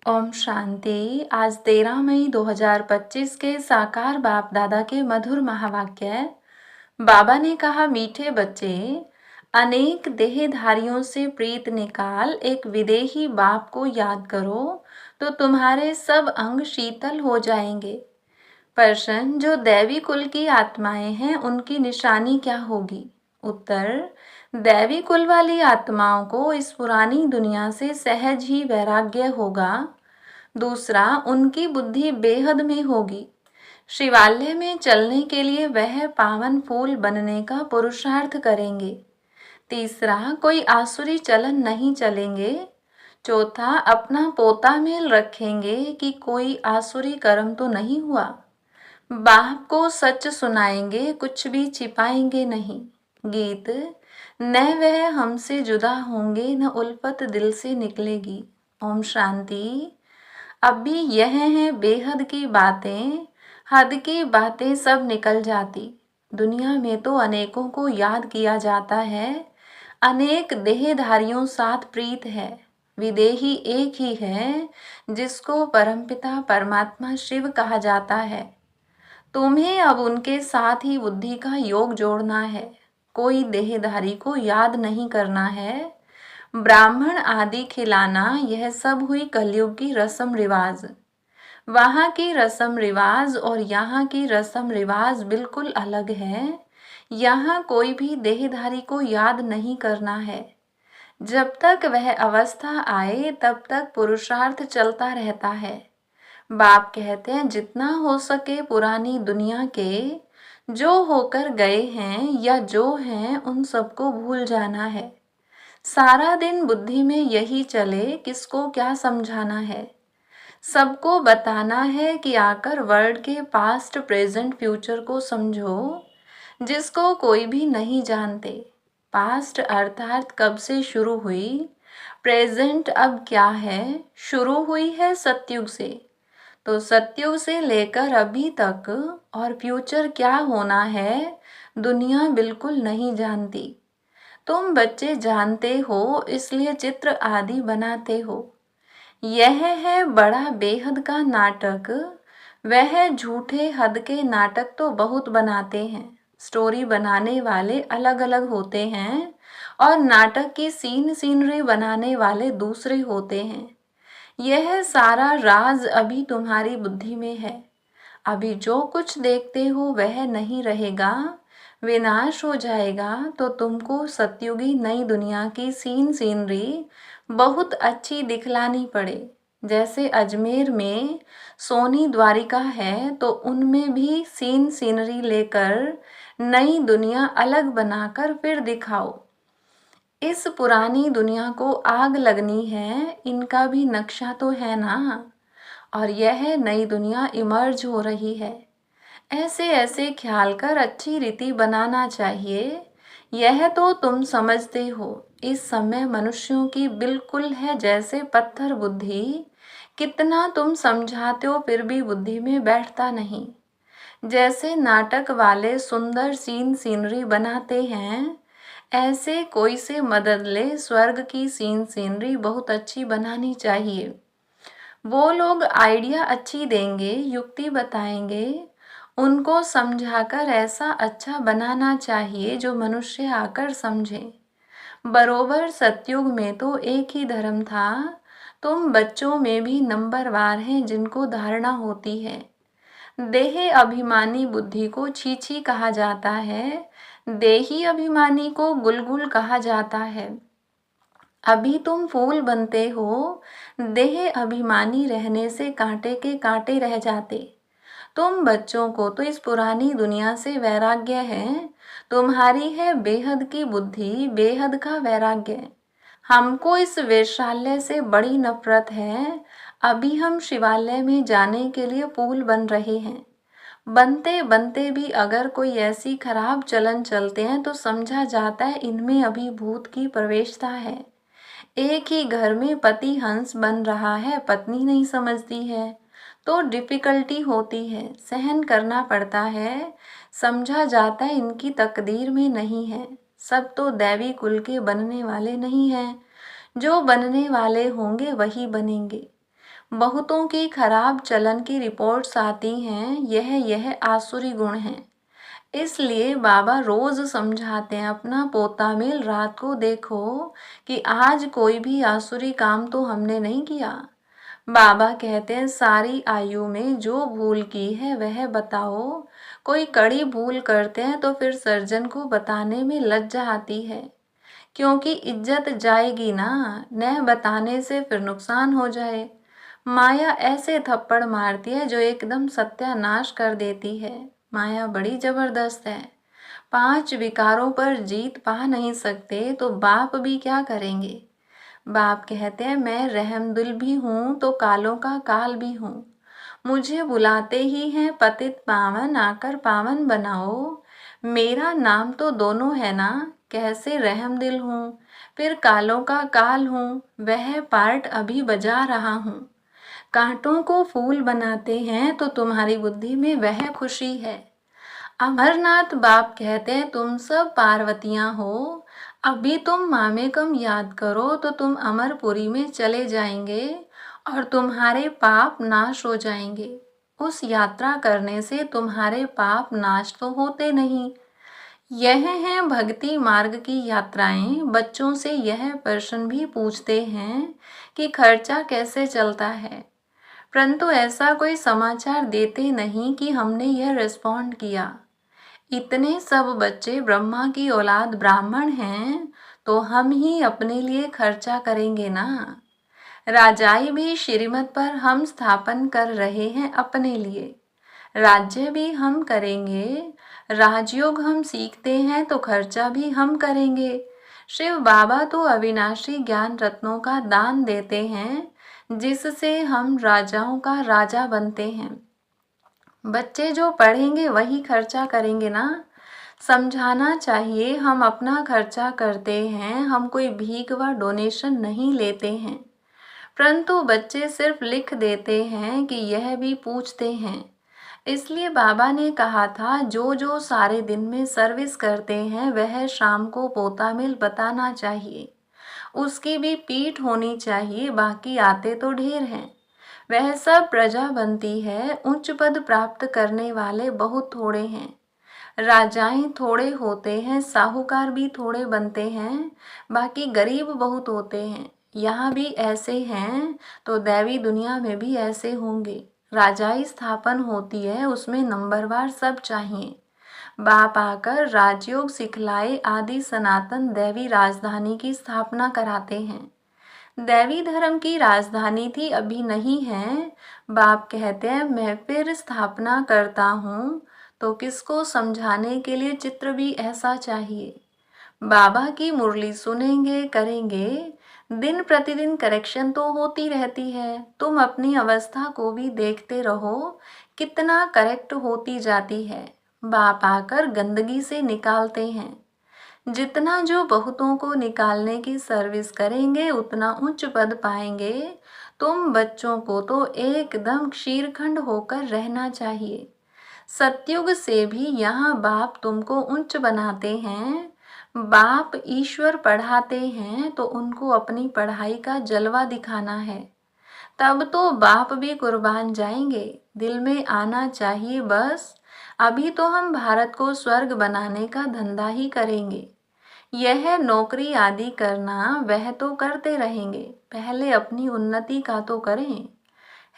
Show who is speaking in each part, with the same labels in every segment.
Speaker 1: ओम शांति। आज 13 मई 2025 के साकार बाप दादा के मधुर महावाक्य। बाबा ने कहा, मीठे बच्चे, अनेक देहधारियों से प्रीत निकाल एक विदेही बाप को याद करो तो तुम्हारे सब अंग शीतल हो जाएंगे। प्रश्न, जो दैवी कुल की आत्माएं हैं उनकी निशानी क्या होगी? उत्तर, दैवी कुल वाली आत्माओं को इस पुरानी दुनिया से सहज ही वैराग्य होगा। दूसरा, उनकी बुद्धि बेहद में होगी। शिवालय में चलने के लिए वह पावन फूल बनने का पुरुषार्थ करेंगे। तीसरा, कोई आसुरी चलन नहीं चलेंगे। चौथा, अपना पोता मेल रखेंगे कि कोई आसुरी कर्म तो नहीं हुआ। बाप को सच सुनाएंगे, कुछ भी छिपाएंगे नहीं। गीत, न वह हमसे जुदा होंगे न उल्फत दिल से निकलेगी। ओम शांति। अभी यह है बेहद की बातें, हद की बातें सब निकल जाती। दुनिया में तो अनेकों को याद किया जाता है, अनेक देहधारियों साथ प्रीत है। विदेही एक ही है जिसको परमपिता परमात्मा शिव कहा जाता है। तुम्हें अब उनके साथ ही बुद्धि का योग जोड़ना है। कोई देहधारी को याद नहीं करना है। ब्राह्मण आदि खिलाना, यह सब हुई कलयुग की रस्म रिवाज। वहाँ की रस्म रिवाज और यहाँ की रस्म रिवाज बिल्कुल अलग है। यहाँ कोई भी देहधारी को याद नहीं करना है। जब तक वह अवस्था आए तब तक पुरुषार्थ चलता रहता है। बाप कहते हैं, जितना हो सके पुरानी दुनिया के जो होकर गए हैं या जो हैं उन सबको भूल जाना है। सारा दिन बुद्धि में यही चले, किसको क्या समझाना है। सबको बताना है कि आकर वर्ल्ड के पास्ट प्रेजेंट फ्यूचर को समझो, जिसको कोई भी नहीं जानते। पास्ट अर्थात कब से शुरू हुई, प्रेजेंट अब क्या है। शुरू हुई है सतयुग से, तो सतयुग से लेकर अभी तक और फ्यूचर क्या होना है दुनिया बिल्कुल नहीं जानती। तुम बच्चे जानते हो, इसलिए चित्र आदि बनाते हो। यह है बड़ा बेहद का नाटक। वह झूठे हद के नाटक तो बहुत बनाते हैं। स्टोरी बनाने वाले अलग अलग होते हैं और नाटक की सीनरी बनाने वाले दूसरे होते हैं। यह सारा राज अभी तुम्हारी बुद्धि में है। अभी जो कुछ देखते हो वह नहीं रहेगा, विनाश हो जाएगा। तो तुमको सतयुगी नई दुनिया की सीनरी बहुत अच्छी दिखलानी पड़े। जैसे अजमेर में सोनी द्वारिका है, तो उनमें भी सीनरी लेकर नई दुनिया अलग बनाकर फिर दिखाओ। इस पुरानी दुनिया को आग लगनी है, इनका भी नक्शा तो है ना। और यह नई दुनिया इमर्ज हो रही है। ऐसे ऐसे ख्याल कर अच्छी रीति बनाना चाहिए। यह तो तुम समझते हो। इस समय मनुष्यों की बिल्कुल है जैसे पत्थर बुद्धि। कितना तुम समझाते हो फिर भी बुद्धि में बैठता नहीं। जैसे नाटक वाले सुंदर सीनरी बनाते हैं, ऐसे कोई से मदद ले। स्वर्ग की सीनरी बहुत अच्छी बनानी चाहिए। वो लोग आइडिया अच्छी देंगे, युक्ति बताएंगे। उनको समझाकर ऐसा अच्छा बनाना चाहिए जो मनुष्य आकर समझे। बरोबर सतयुग में तो एक ही धर्म था। तुम बच्चों में भी नंबरवार हैं जिनको धारणा होती है। देह अभिमानी बुद्धि को छीछी कहा जाता है, देही अभिमानी को गुलगुल कहा जाता है। अभी तुम फूल बनते हो, देह अभिमानी रहने से कांटे के कांटे रह जाते। तुम बच्चों को तो इस पुरानी दुनिया से वैराग्य है। तुम्हारी है बेहद की बुद्धि, बेहद का वैराग्य। हमको इस वैशाल्य से बड़ी नफरत है। अभी हम शिवालय में जाने के लिए पुल बन रहे हैं। बनते बनते भी अगर कोई ऐसी खराब चलन चलते हैं तो समझा जाता है इनमें अभी भूत की प्रवेशता है। एक ही घर में पति हंस बन रहा है, पत्नी नहीं समझती है तो डिफिकल्टी होती है, सहन करना पड़ता है। समझा जाता है इनकी तकदीर में नहीं है। सब तो दैवी कुल के बनने वाले नहीं हैं। जो बनने वाले होंगे वही बनेंगे। बहुतों की खराब चलन की रिपोर्ट्स आती हैं, यह आसुरी गुण है। इसलिए बाबा रोज समझाते हैं, अपना पोता मेल रात को देखो कि आज कोई भी आसुरी काम तो हमने नहीं किया। बाबा कहते हैं, सारी आयु में जो भूल की है वह बताओ। कोई कड़ी भूल करते हैं तो फिर सर्जन को बताने में लज्जा आती है, क्योंकि इज्जत जाएगी ना, न बताने से फिर नुकसान हो जाए। माया ऐसे थप्पड़ मारती है जो एकदम सत्यानाश कर देती है। माया बड़ी जबरदस्त है। 5 विकारों पर जीत पा नहीं सकते तो बाप भी क्या करेंगे। बाप कहते हैं, मैं रहमदिल भी हूँ तो कालों का काल भी हूँ। मुझे बुलाते ही हैं पतित पावन, आकर पावन बनाओ। मेरा नाम तो दोनों है ना, कैसे रहमदिल हूँ फिर कालों का काल हूँ। वह पार्ट अभी बजा रहा हूँ। कांटों को फूल बनाते हैं तो तुम्हारी बुद्धि में वह खुशी है। अमरनाथ बाप कहते हैं, तुम सब पार्वतियां हो। अभी तुम मामेकम याद करो तो तुम अमरपुरी में चले जाएंगे और तुम्हारे पाप नाश हो जाएंगे। उस यात्रा करने से तुम्हारे पाप नाश तो होते नहीं। यह है भक्ति मार्ग की यात्राएं। बच्चों से यह प्रश्न भी पूछते हैं कि खर्चा कैसे चलता है, परंतु ऐसा कोई समाचार देते नहीं कि हमने यह रिस्पॉन्ड किया। इतने सब बच्चे ब्रह्मा की औलाद ब्राह्मण हैं तो हम ही अपने लिए खर्चा करेंगे ना। राजाई भी श्रीमत पर हम स्थापन कर रहे हैं अपने लिए। राज्य भी हम करेंगे। राजयोग हम सीखते हैं तो खर्चा भी हम करेंगे। शिव बाबा तो अविनाशी ज्ञान रत्नों का दान देते हैं, जिससे हम राजाओं का राजा बनते हैं। बच्चे जो पढ़ेंगे वही खर्चा करेंगे ना। समझाना चाहिए, हम अपना खर्चा करते हैं, हम कोई भीख व डोनेशन नहीं लेते हैं। परंतु बच्चे सिर्फ लिख देते हैं कि यह भी पूछते हैं। इसलिए बाबा ने कहा था, जो जो सारे दिन में सर्विस करते हैं वह शाम को पोता मिल बताना चाहिए। उसकी भी पीठ होनी चाहिए, बाकी आते तो ढेर हैं। वह सब प्रजा बनती है, उच्च पद प्राप्त करने वाले बहुत थोड़े हैं। राजाएं थोड़े होते हैं, साहूकार भी थोड़े बनते हैं, बाकी गरीब बहुत होते हैं। यहाँ भी ऐसे हैं तो दैवी दुनिया में भी ऐसे होंगे। राजाई स्थापन होती है, उसमें नंबरवार सब चाहिए। बाप आकर राजयोग सिखलाए आदि सनातन दैवी राजधानी की स्थापना कराते हैं। दैवी धर्म की राजधानी थी, अभी नहीं है। बाप कहते हैं, मैं फिर स्थापना करता हूँ तो किसको समझाने के लिए चित्र भी ऐसा चाहिए। बाबा की मुरली सुनेंगे, करेंगे। दिन प्रतिदिन करेक्शन तो होती रहती है। तुम अपनी अवस्था को भी देखते रहो, कितना करेक्ट होती जाती है। बाप आकर गंदगी से निकालते हैं। जितना जो बहुतों को निकालने की सर्विस करेंगे उतना उच्च पद पाएंगे। तुम बच्चों को तो एकदम क्षीरखंड होकर रहना चाहिए। सतयुग से भी यहाँ बाप तुमको उच्च बनाते हैं। बाप ईश्वर पढ़ाते हैं तो उनको अपनी पढ़ाई का जलवा दिखाना है। तब तो बाप भी कुर्बान जाएंगे। दिल में आना चाहिए बस, अभी तो हम भारत को स्वर्ग बनाने का धंधा ही करेंगे। यह नौकरी आदि करना वह तो करते रहेंगे, पहले अपनी उन्नति का तो करें।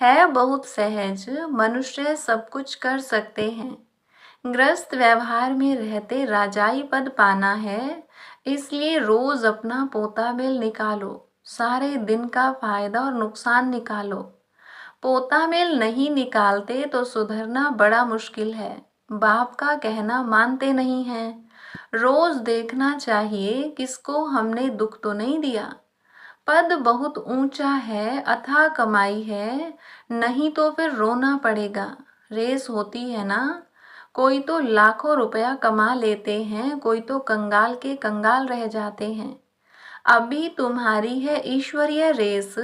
Speaker 1: है बहुत सहज, मनुष्य सब कुछ कर सकते हैं। ग्रस्त व्यवहार में रहते राजाई पद पाना है, इसलिए रोज अपना पोता मेल निकालो। सारे दिन का फायदा और नुकसान निकालो। पोता मेल नहीं निकालते तो सुधरना बड़ा मुश्किल है। बाप का कहना मानते नहीं हैं। रोज देखना चाहिए किसको हमने दुख तो नहीं दिया। पद बहुत ऊंचा है, अथाह कमाई है, नहीं तो फिर रोना पड़ेगा। रेस होती है ना, कोई तो लाखों रुपया कमा लेते हैं, कोई तो कंगाल के कंगाल रह जाते हैं। अभी तुम्हारी है ईश्वरीय रेस,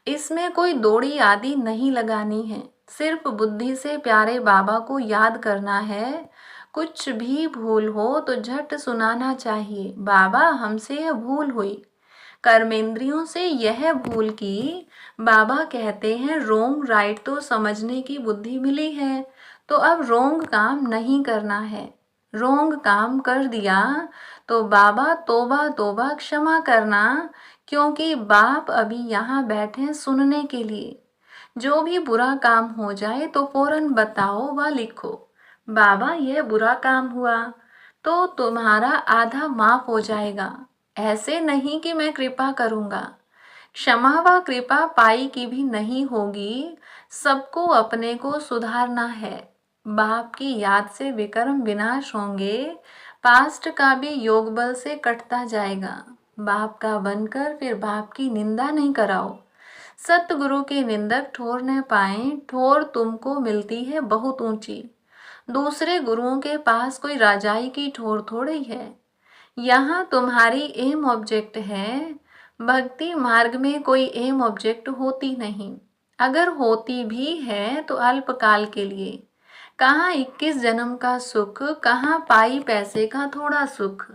Speaker 1: इसमें कोई दौड़ी आदि नहीं लगानी है। सिर्फ बुद्धि से प्यारे बाबा को याद करना है। कुछ भी भूल हो तो झट सुनाना चाहिए, बाबा हमसे यह भूल हुई। कर्मेंद्रियों से यह भूल की बाबा कहते हैं रोंग राइट तो समझने की बुद्धि मिली है, तो अब रोंग काम नहीं करना है। रोंग काम कर दिया तो बाबा तोबा तोबा क्षमा करना, क्योंकि बाप अभी यहाँ बैठे हैं सुनने के लिए। जो भी बुरा काम हो जाए तो फौरन बताओ व लिखो, बाबा यह बुरा काम हुआ, तो तुम्हारा आधा माफ हो जाएगा। ऐसे नहीं कि मैं कृपा करूंगा। क्षमा व कृपा पाई की भी नहीं होगी, सबको अपने को सुधारना है। बाप की याद से विकर्म विनाश होंगे, पास्ट का भी योग बल से कटता जाएगा। बाप का बनकर फिर बाप की निंदा नहीं कराओ। सतगुरु के निंदक ठोर न पाए, ठोर तुमको मिलती है बहुत ऊंची। दूसरे गुरुओं के पास कोई राजाई की ठोर थोड़ी है। यहाँ तुम्हारी एम ऑब्जेक्ट है। भक्ति मार्ग में कोई एम ऑब्जेक्ट होती नहीं, अगर होती भी है तो अल्पकाल के लिए। कहाँ 21 जन्म का सुख, कहाँ पाई पैसे का थोड़ा सुख।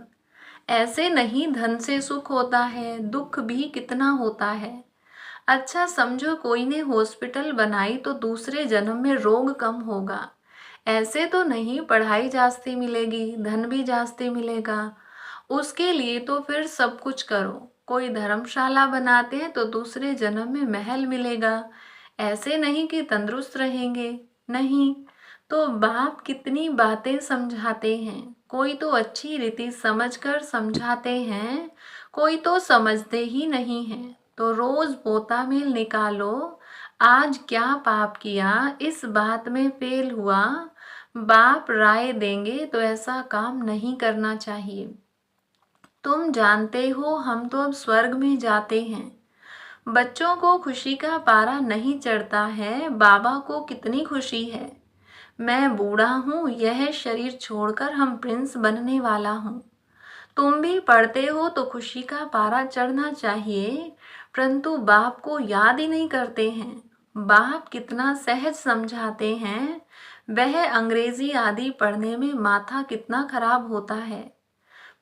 Speaker 1: ऐसे नहीं धन से सुख होता है, दुख भी कितना होता है। अच्छा समझो कोई ने हॉस्पिटल बनाई तो दूसरे जन्म में रोग कम होगा। ऐसे तो नहीं पढ़ाई जास्ती मिलेगी, धन भी जास्ती मिलेगा। उसके लिए तो फिर सब कुछ करो। कोई धर्मशाला बनाते हैं तो दूसरे जन्म में महल मिलेगा। ऐसे नहीं कि तंदुरुस्त रहेंगे, नहीं। तो बाप कितनी बातें समझाते हैं, कोई तो अच्छी रीति समझकर समझाते हैं, कोई तो समझते ही नहीं है। तो रोज पोता मेल निकालो, आज क्या पाप किया, इस बात में फेल हुआ। बाप राय देंगे तो ऐसा काम नहीं करना चाहिए। तुम जानते हो हम तो अब स्वर्ग में जाते हैं। बच्चों को खुशी का पारा नहीं चढ़ता है, बाबा को कितनी खुशी है। मैं बूढ़ा हूँ, यह शरीर छोड़कर हम प्रिंस बनने वाला हूँ। तुम भी पढ़ते हो तो खुशी का पारा चढ़ना चाहिए, परंतु बाप को याद ही नहीं करते हैं। बाप कितना सहज समझाते हैं, वह अंग्रेजी आदि पढ़ने में माथा कितना खराब होता है।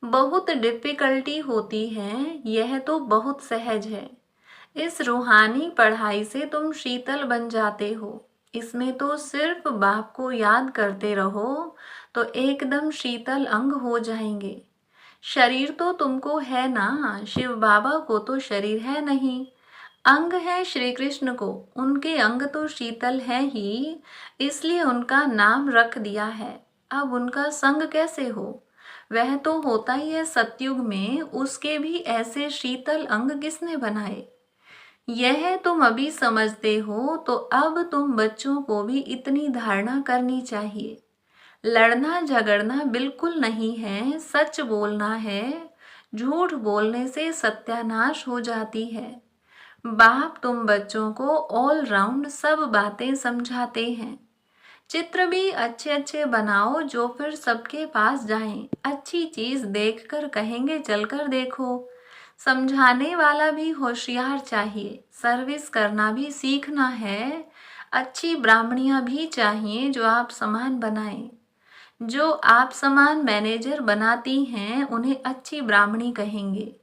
Speaker 1: बहुत डिफिकल्टी होती है, यह तो बहुत सहज है। इस रूहानी पढ़ाई से तुम शीतल बन जाते हो। इसमें तो सिर्फ बाप को याद करते रहो तो एकदम शीतल अंग हो जाएंगे। शरीर तो तुमको है ना, शिव बाबा को तो शरीर है नहीं। अंग है श्री कृष्ण को, उनके अंग तो शीतल है ही, इसलिए उनका नाम रख दिया है। अब उनका संग कैसे हो? वह तो होता ही है सतयुग में, उसके भी ऐसे शीतल अंग किसने बनाए? यह तुम अभी समझते हो, तो अब तुम बच्चों को भी इतनी धारणा करनी चाहिए। लड़ना झगड़ना बिल्कुल नहीं है, सच बोलना है। झूठ बोलने से सत्यानाश हो जाती है। बाप तुम बच्चों को ऑल राउंड सब बातें समझाते हैं। चित्र भी अच्छे अच्छे बनाओ जो फिर सबके पास जाएं। अच्छी चीज देखकर कहेंगे चलकर देखो। समझाने वाला भी होशियार चाहिए, सर्विस करना भी सीखना है। अच्छी ब्राह्मणियां भी चाहिए जो आप समान बनाएं। जो आप समान मैनेजर बनाती हैं उन्हें अच्छी ब्राह्मणी कहेंगे।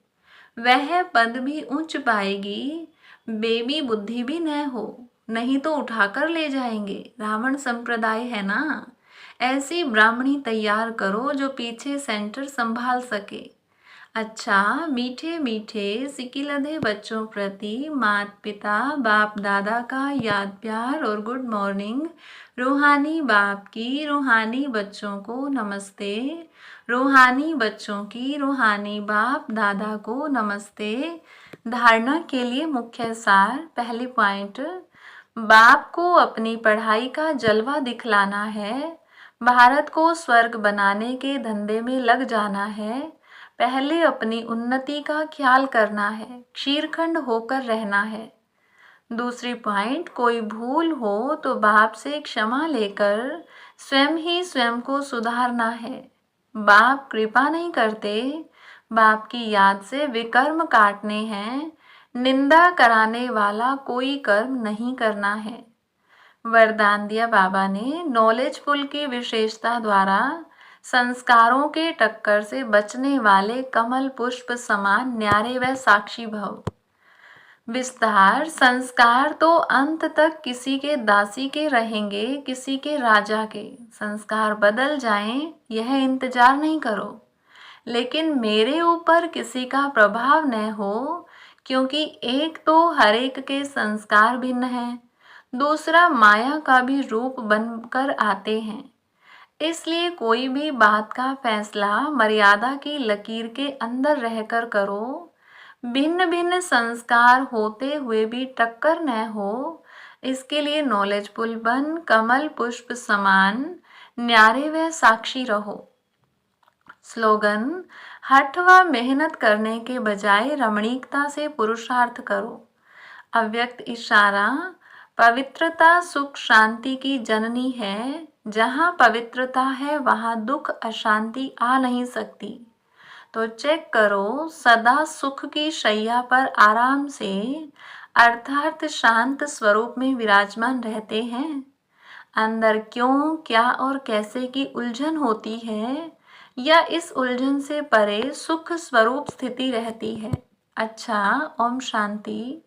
Speaker 1: वह पद भी ऊंच पाएगी, बेबी बुद्धि भी न हो, नहीं तो उठाकर ले जाएंगे। रावण संप्रदाय है ना। ऐसी ब्राह्मणी तैयार करो जो पीछे सेंटर संभाल सके। अच्छा मीठे मीठे सिकिलधे बच्चों प्रति माता पिता बाप दादा का याद प्यार और गुड मॉर्निंग। रूहानी बाप की रूहानी बच्चों को नमस्ते। रूहानी बच्चों की रूहानी बाप दादा को नमस्ते। धारणा के लिए मुख्य सार। पहली पॉइंट, बाप को अपनी पढ़ाई का जलवा दिखलाना है। भारत को स्वर्ग बनाने के धंधे में लग जाना है। पहले अपनी उन्नति का ख्याल करना है, क्षीरखंड होकर रहना है। दूसरी पॉइंट, कोई भूल हो तो बाप से क्षमा लेकर स्वयं ही स्वयं को सुधारना है। बाप कृपा नहीं करते, बाप की याद से विकर्म काटने हैं। निंदा कराने वाला कोई कर्म नहीं करना है। वरदान दिया बाबा ने, नॉलेजफुल की विशेषता द्वारा संस्कारों के टक्कर से बचने वाले कमल पुष्प समान न्यारे व साक्षी भव। विस्तार, संस्कार तो अंत तक किसी के दासी के रहेंगे, किसी के राजा के। संस्कार बदल जाएं, यह इंतजार नहीं करो, लेकिन मेरे ऊपर किसी का प्रभाव न हो, क्योंकि एक तो हर एक के संस्कार भिन्न हैं, दूसरा माया का भी रूप बनकर आते हैं। इसलिए कोई भी बात का फैसला मर्यादा की लकीर के अंदर रहकर करो। भिन्न भिन्न संस्कार होते हुए भी टक्कर न हो, इसके लिए नॉलेजफुल बन कमल पुष्प समान न्यारे व साक्षी रहो। स्लोगन, हठ व मेहनत करने के बजाय रमणीकता से पुरुषार्थ करो। अव्यक्त इशारा, पवित्रता सुख शांति की जननी है। जहाँ पवित्रता है वहाँ दुख अशांति आ नहीं सकती। तो चेक करो, सदा सुख की शैया पर आराम से अर्थात शांत स्वरूप में विराजमान रहते हैं। अंदर क्यों, क्या और कैसे की उलझन होती है, या इस उलझन से परे सुख स्वरूप स्थिति रहती है। अच्छा, ओम शांति।